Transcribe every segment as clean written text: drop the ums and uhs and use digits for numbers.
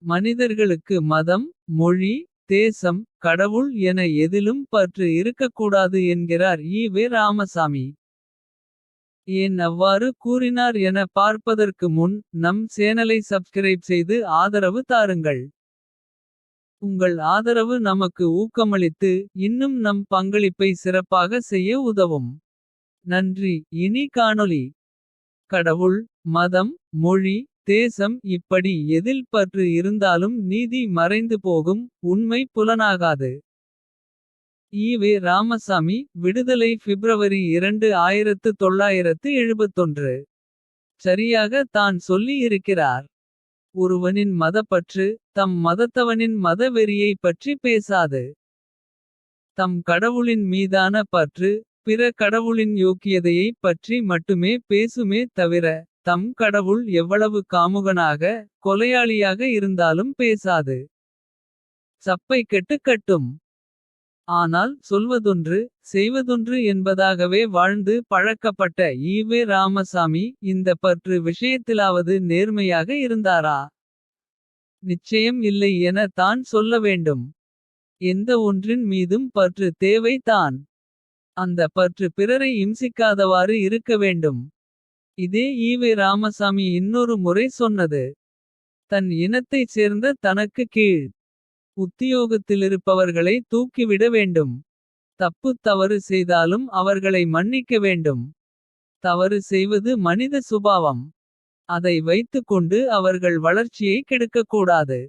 மனிதர்களுக்கு மதம், மொழி, தேசம், கடவுள் என எதிலும் பற்று இருக்கக்கூடாது என்கிறார் ஈ.வே. ராமசாமி. ஏன் அவ்வாறு கூறினார் என பார்ப்பதற்கு முன். நம் சேனலை சப்ஸ்கிரைப் செய்து ஆதரவு தாருங்கள். உங்கள் ஆதரவு நமக்கு ஊக்கமளித்து. இன்னும் நம் பங்களிப்பை சிறப்பாக செய்ய உதவும். நன்றி. இனி காணொளி. கடவுள், மதம், மொழி, தேசம் இப்படி எதில் பற்று இருந்தாலும் நீதி மறைந்து போகும். உண்மை புலனாகாது. ஈ.வே. ராமசாமி. விடுதலை பிப்ரவரி 2 1971. சரியாக தான் சொல்லி இருக்கிறார். ஒருவனின் மதப்பற்று. தம் மதத்தவனின் மத வெறியை பற்றி பேசாது. தம் கடவுளின் மீதான பற்று. பிற கடவுளின் யோக்கியதையை பற்றி மட்டுமே பேசுமே தவிர. தம் கடவுள் எவ்வளவு காமுகனாக. கொலையாளியாக இருந்தாலும் பேசாது. சப்பை கெட்டு கட்டும். ஆனால் சொல்வதொன்று. செய்வதொன்று என்பதாகவே வாழ்ந்து பழக்கப்பட்ட ஈ.வே. ராமசாமி. இந்த பற்று விஷயத்திலாவது நேர்மையாக இருந்தாரா. நிச்சயம் இல்லை என தான் சொல்ல வேண்டும். எந்த ஒன்றின் மீதும் பற்று தேவை தான். அந்த பற்று பிறரை இம்சிக்காதவாறு இருக்க வேண்டும். இதே ஈ.வே. ராமசாமி இன்னொரு முறை சொன்னது. தன் இனத்தைச் சேர்ந்த தனக்கு கீழ். உத்தியோகத்திலிருப்பவர்களை தூக்கிவிட வேண்டும். தவறு செய்தாலும் அவர்களை மன்னிக்க வேண்டும். தவறு செய்வது மனித சுபாவம். அதை வைத்துக்கொண்டு அவர்கள் வளர்ச்சியை கெடுக்கக்கூடாது.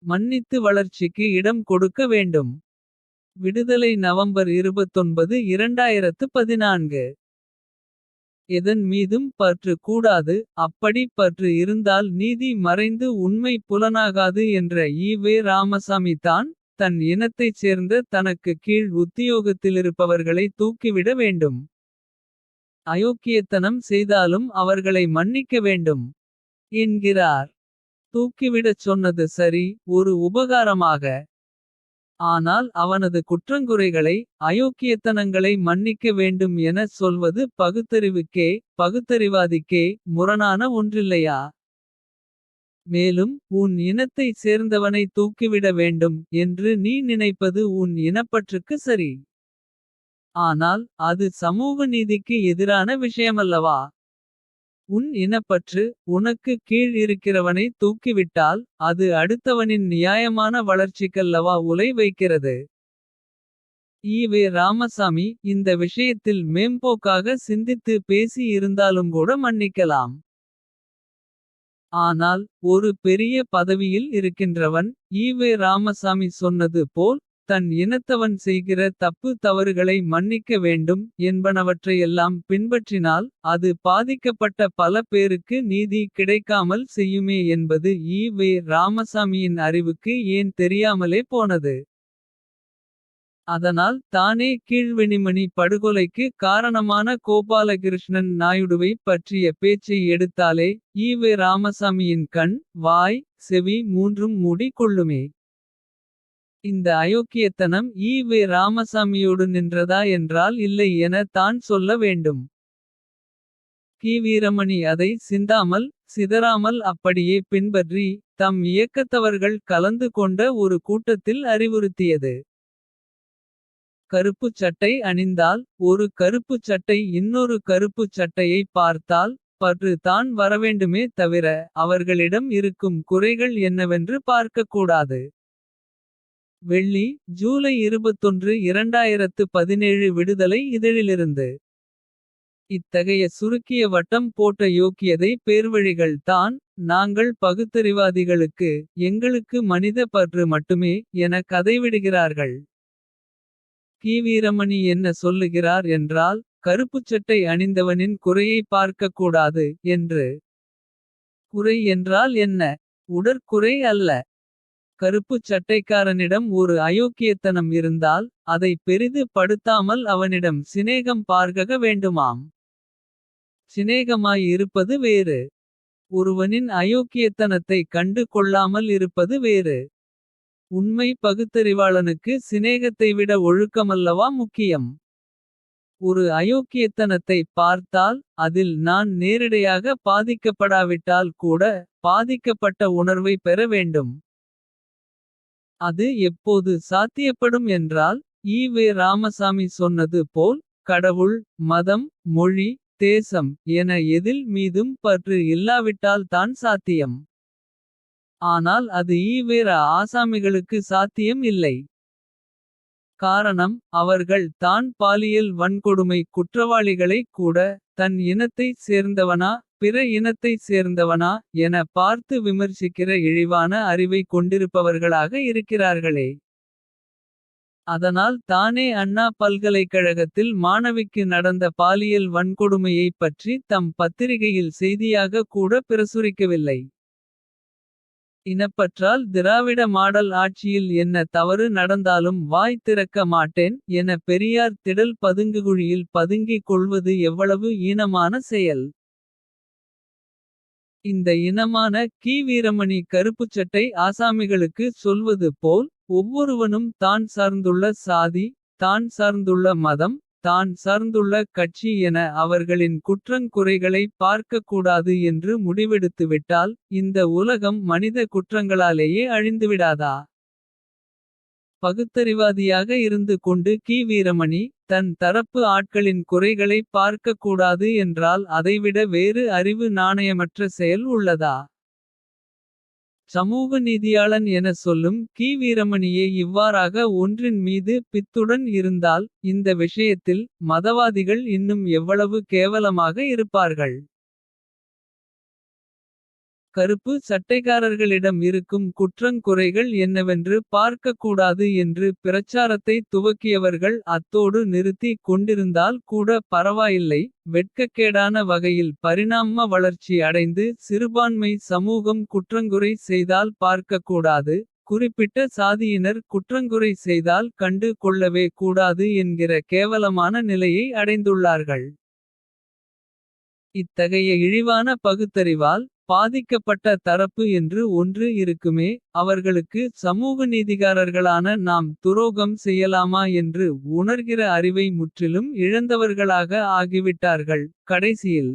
மன்னித்து வளர்ச்சிக்கு இடம் கொடுக்க வேண்டும். விடுதலை நவம்பர் 29 2014. எதன் மீதும் பற்று கூடாது. அப்படி பற்று இருந்தால் நீதி மறைந்து உண்மை புலனாகாது என்ற ஈ.வே. ராமசாமி தான். தன் இனத்தைச் சேர்ந்த தனக்கு கீழ் உத்தியோகத்திலிருப்பவர்களை தூக்கிவிட வேண்டும். அயோக்கியத்தனம் செய்தாலும் அவர்களை மன்னிக்க வேண்டும். என்கிறார். தூக்கிவிடச் சொன்னது சரி. ஒரு உபகாரமாக. ஆனால் அவனது குற்றங்குறைகளை. அயோக்கியத்தனங்களை மன்னிக்க வேண்டும் எனச் சொல்வது பகுத்தறிவுக்கே. பகுத்தறிவாதிக்கே முரணான ஒன்றில்லையா. மேலும் உன் இனத்தைச் சேர்ந்தவனை தூக்கிவிட வேண்டும். என்று நீ நினைப்பது உன் இனப்பற்றுக்கு சரி. ஆனால் அது சமூக நீதிக்கு எதிரான விஷயமல்லவா. உன் இனப்பற்று. உனக்கு கீழ் இருக்கிறவனை தூக்கிவிட்டால். அது அடுத்தவனின் நியாயமான வளர்ச்சிக்கல்லவா உலை வைக்கிறது. ஈ.வே. ராமசாமி. இந்த விஷயத்தில் மேம்போக்காக சிந்தித்து பேசி இருந்தாலும்கூட மன்னிக்கலாம். ஆனால் ஒரு பெரிய பதவியில் இருக்கின்றவன். ஈ.வே. ராமசாமி சொன்னது போல். தன் இனத்தவன் செய்கிற தவறுகளை மன்னிக்க வேண்டும். என்பனவற்றையெல்லாம் பின்பற்றினால். அது பாதிக்கப்பட்ட பல பேருக்கு நீதி கிடைக்காமல் செய்யுமே என்பது ஈ.வே. ராமசாமியின் அறிவுக்கு ஏன் தெரியாமலே போனது. அதனால் தானே கீழ்வெனிமணி படுகொலைக்கு காரணமான கோபாலகிருஷ்ணன் நாயுடுவை பற்றிய பேச்சை எடுத்தாலே. ஈ.வே. ராமசாமியின் கண், வாய், செவி மூன்றும் மூடி கொள்ளுமே. இந்த அயோக்கியத்தனம் ஈ.வே. ராமசாமியோடு நின்றதா என்றால் இல்லை என தான் சொல்ல வேண்டும். கி. வீரமணி அதை சிந்தாமல். சிதறாமல் அப்படியே பின்பற்றி. தம் இயக்கத்தவர்கள் கலந்து கொண்ட ஒரு கூட்டத்தில் அறிவுறுத்தியது. கருப்புச் சட்டை அணிந்தால். ஒரு கருப்புச் சட்டை இன்னொரு கருப்புச் சட்டையை பார்த்தால். பற்று தான் வரவேண்டுமே தவிர. அவர்களிடம் இருக்கும் குறைகள் என்னவென்று பார்க்கக்கூடாது. வெள்ளி, ஜூலை 21 2017 விடுதலை இதழிலிருந்து. இத்தகைய சுருக்கிய வட்டம் போட்ட யோக்கியதை பேர்வழிகள் தான். நாங்கள் பகுத்தறிவாதிகளுக்கு. எங்களுக்கு மனித பற்று மட்டுமே. என கதைவிடுகிறார்கள். கி. வீரமணி என்ன சொல்லுகிறார் என்றால். கருப்புச்சட்டை அணிந்தவனின் குறையை பார்க்கக்கூடாது. என்று. குறை என்றால் என்ன. உடற்குறை அல்ல. கருப்புச் சட்டைக்காரனிடம் ஒரு அயோக்கியத்தனம் இருந்தால். அதை பெரிது படுத்தாமல் அவனிடம் சிநேகம் பார்க்க வேண்டுமாம். சிநேகமாய் இருப்பது வேறு. ஒருவனின் அயோக்கியத்தனத்தை கண்டு கொள்ளாமல் இருப்பது வேறு. உண்மை பகுத்தறிவாளனுக்கு சிநேகத்தை விட ஒழுக்கமல்லவா முக்கியம். ஒரு அயோக்கியத்தனத்தை பார்த்தால் அதில் நான் நேரிடையாக பாதிக்கப்படாவிட்டால் கூட. பாதிக்கப்பட்ட உணர்வை பெற வேண்டும். அது எப்போது சாத்தியப்படும் என்றால். ஈ.வே. ராமசாமி சொன்னது போல். கடவுள் மதம் மொழி தேசம் என எதில் மீதும் பற்று இல்லாவிட்டால் தான் சாத்தியம். ஆனால் அது ஈ.வே. ஆசாமிகளுக்கு சாத்தியம் இல்லை. காரணம் அவர்கள் தான் பாலியல் வன்கொடுமை குற்றவாளிகளை கூட. தன் இனத்தைச் சேர்ந்தவனா பிற இனத்தைச் சேர்ந்தவனா என பார்த்து விமர்சிக்கிற இழிவான அறிவை கொண்டிருப்பவர்களாக இருக்கிறார்களே. அதனால் தானே அண்ணா பல்கலைக்கழகத்தில் மாணவிக்கு நடந்த பாலியல் வன்கொடுமையைப் பற்றி தம் பத்திரிகையில் செய்தியாக கூட பிரசுரிக்கவில்லை. இனப்பற்றால் திராவிட மாடல் ஆட்சியில் என்ன தவறு நடந்தாலும் வாய் திறக்க மாட்டேன். என பெரியார் திடல் பதுங்குகுழியில் பதுங்கிக் கொள்வது எவ்வளவு ஈனமான செயல். இந்த இனமான கி. வீரமணி கருப்புச்சட்டை ஆசாமிகளுக்கு சொல்வது போல். ஒவ்வொருவனும் தான் சார்ந்துள்ள சாதி தான் சார்ந்துள்ள மதம். தான் சார்ந்துள்ள கட்சி என அவர்களின் குற்றங்குறைகளை பார்க்கக்கூடாது என்று முடிவெடுத்துவிட்டால். இந்த உலகம் மனித குற்றங்களாலேயே அழிந்துவிடாதா. பகுத்தறிவாதியாக இருந்து கொண்டு கி. வீரமணி. தன் தரப்பு ஆட்களின் குறைகளை பார்க்கக்கூடாது என்றால் அதைவிட வேறு அறிவு நாணயமற்ற செயல் உள்ளதா. சமூக நீதியாளன் என சொல்லும் கி. வீரமணியே இவ்வாறாக ஒன்றின் மீது பித்துடன் இருந்தால். இந்த விஷயத்தில் மதவாதிகள் இன்னும் எவ்வளவு கேவலமாக இருப்பார்கள். கருப்பு சட்டைக்காரர்களிடம் இருக்கும் குற்றங்குறைகள் என்னவென்று பார்க்கக்கூடாது என்று பிரச்சாரத்தை துவக்கியவர்கள் அத்தோடு நிறுத்தி கொண்டிருந்தால் கூட பரவாயில்லை. வெட்கக்கேடான வகையில் பரிணாம வளர்ச்சி அடைந்து சிறுபான்மை சமூகம் குற்றங்குறை செய்தால் பார்க்கக்கூடாது. குறிப்பிட்ட சாதியினர் குற்றங்குறை செய்தால் கண்டு கொள்ளவே கூடாது என்கிற கேவலமான நிலையை அடைந்துள்ளார்கள். இத்தகைய இழிவான பகுத்தறிவால் பாதிக்கப்பட்ட தரப்பு என்று ஒன்று இருக்குமே. அவர்களுக்கு சமூக நீதிகாரர்களான நாம் துரோகம் செய்யலாமா என்று உணர்கிற அறிவை முற்றிலும் இழந்தவர்களாக ஆகிவிட்டார்கள். கடைசியில்